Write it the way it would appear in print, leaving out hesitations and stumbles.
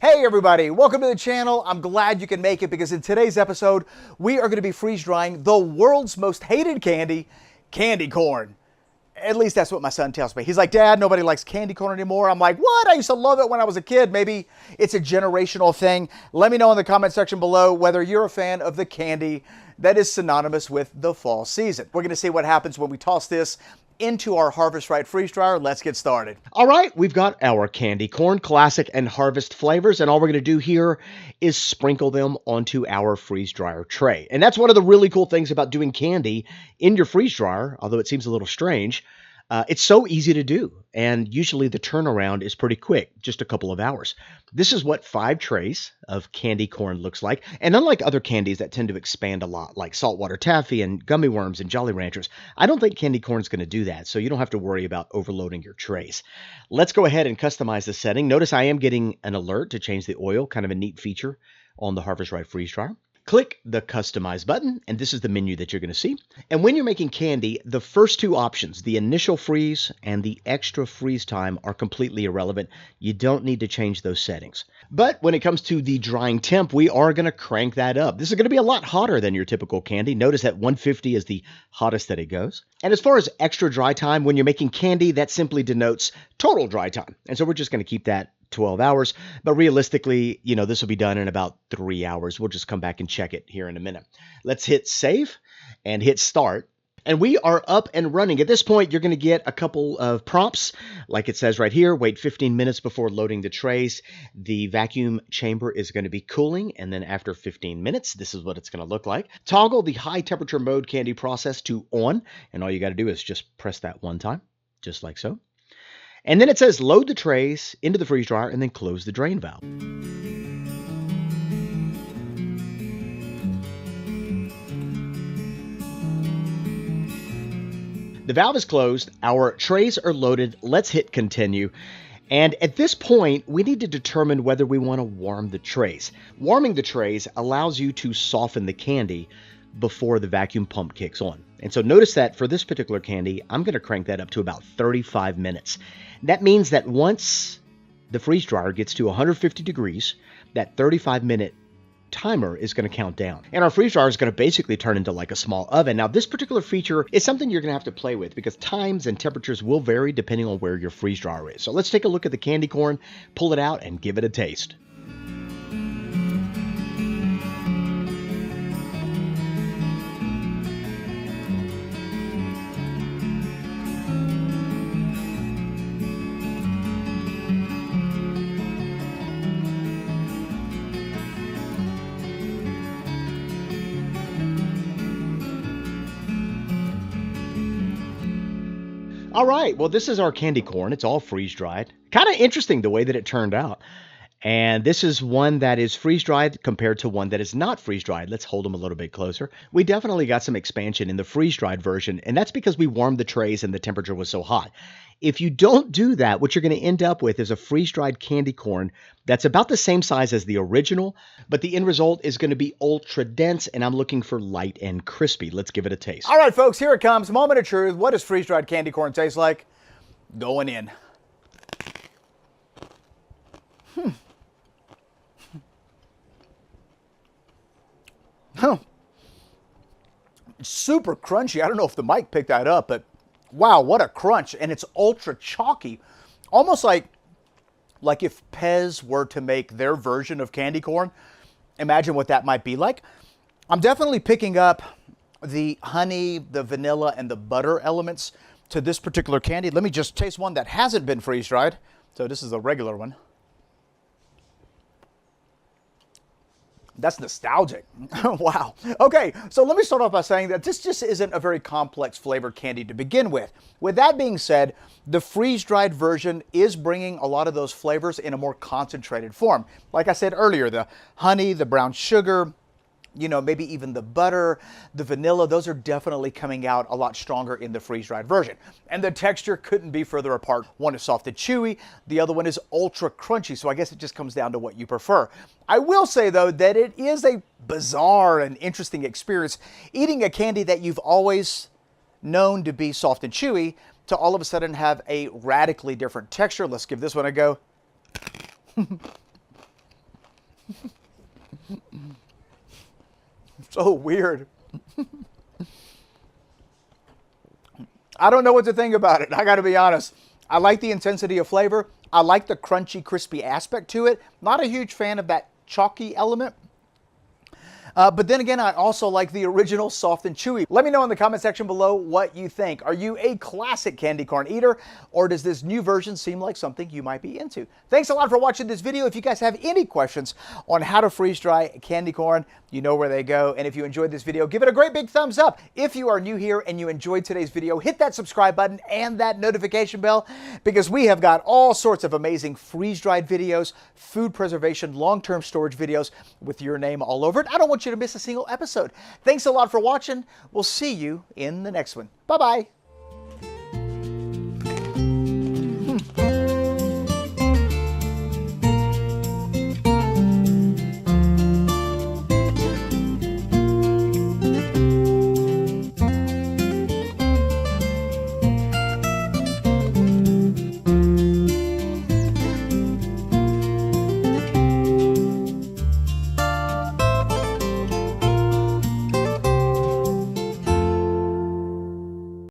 Hey everybody, welcome to the channel. I'm glad you can make it because in today's episode, we are going to be freeze drying the world's most hated candy, candy corn. At least that's what my son tells me. He's like, Dad, nobody likes candy corn anymore. I'm like, what? I used to love it when I was a kid. Maybe it's a generational thing. Let me know in the comment section below whether you're a fan of the candy that is synonymous with the fall season. We're going to see what happens when we toss this into our Harvest Right freeze dryer. Let's get started. All right, we've got our candy corn, classic and harvest flavors, and all we're going to do here is sprinkle them onto our freeze dryer tray. And that's one of the really cool things about doing candy in your freeze dryer, although it seems a little strange. It's so easy to do, and usually the turnaround is pretty quick, just a couple of hours. This is what 5 trays of candy corn looks like, and unlike other candies that tend to expand a lot, like saltwater taffy and gummy worms and Jolly Ranchers, I don't think candy corn is going to do that, so you don't have to worry about overloading your trays. Let's go ahead and customize the setting. Notice I am getting an alert to change the oil, kind of a neat feature on the Harvest Right freeze dryer. Click the Customize button, and this is the menu that you're going to see. And when you're making candy, the first 2 options, the initial freeze and the extra freeze time, are completely irrelevant. You don't need to change those settings. But when it comes to the drying temp, we are going to crank that up. This is going to be a lot hotter than your typical candy. Notice that 150 is the hottest that it goes. And as far as extra dry time, when you're making candy, that simply denotes total dry time. And so we're just going to keep that 12 hours, but realistically, this will be done in about 3 hours. We'll just come back and check it here in a minute. Let's hit save and hit start. And we are up and running. At this point, you're going to get a couple of prompts, like it says right here. Wait 15 minutes before loading the trays. The vacuum chamber is going to be cooling, and then after 15 minutes, this is what it's going to look like. Toggle the high temperature mode candy process to on, and all you got to do is just press that one time, just like so. And then it says load the trays into the freeze dryer and then close the drain valve. The valve is closed, our trays are loaded, let's hit continue. And at this point, we need to determine whether we want to warm the trays. Warming the trays allows you to soften the candy before the vacuum pump kicks on. And so notice that for this particular candy, I'm going to crank that up to about 35 minutes. That means that once the freeze dryer gets to 150 degrees, that 35-minute timer is going to count down. And our freeze dryer is going to basically turn into like a small oven. Now, this particular feature is something you're going to have to play with because times and temperatures will vary depending on where your freeze dryer is. So let's take a look at the candy corn, pull it out, and give it a taste. All right, well, this is our candy corn. It's all freeze-dried. Kind of interesting the way that it turned out. And this is one that is freeze-dried compared to one that is not freeze-dried. Let's hold them a little bit closer. We definitely got some expansion in the freeze-dried version, and that's because we warmed the trays and the temperature was so hot. If you don't do that, what you're going to end up with is a freeze-dried candy corn that's about the same size as the original, but the end result is going to be ultra dense, and I'm looking for light and crispy. Let's give it a taste. All right, folks, here it comes. Moment of truth. What does freeze-dried candy corn taste like? Going in. Super crunchy. I don't know if the mic picked that up, but wow, what a crunch. And it's ultra chalky. Almost like if Pez were to make their version of candy corn. Imagine what that might be like. I'm definitely picking up the honey, the vanilla, and the butter elements to this particular candy. Let me just taste one that hasn't been freeze-dried. So this is a regular one. That's nostalgic. Wow. Okay, so let me start off by saying that this just isn't a very complex flavored candy to begin with. With that being said, the freeze-dried version is bringing a lot of those flavors in a more concentrated form. Like I said earlier, the honey, the brown sugar, maybe even the butter, the vanilla, those are definitely coming out a lot stronger in the freeze-dried version. And the texture couldn't be further apart. One is soft and chewy, the other one is ultra crunchy, so I guess it just comes down to what you prefer. I will say, though, that it is a bizarre and interesting experience eating a candy that you've always known to be soft and chewy to all of a sudden have a radically different texture. Let's give this one a go. So weird. I don't know what to think about it. I got to be honest. I like the intensity of flavor. I like the crunchy, crispy aspect to it. Not a huge fan of that chalky element. But then again, I also like the original soft and chewy. Let me know in the comment section below what you think. Are you a classic candy corn eater, or does this new version seem like something you might be into? Thanks a lot for watching this video. If you guys have any questions on how to freeze dry candy corn, you know where they go. And if you enjoyed this video, give it a great big thumbs up. If you are new here and you enjoyed today's video, hit that subscribe button and that notification bell, because we have got all sorts of amazing freeze-dried videos, food preservation, long-term storage videos with your name all over it. I don't want you to miss a single episode. Thanks a lot for watching. We'll see you in the next one. Bye-bye.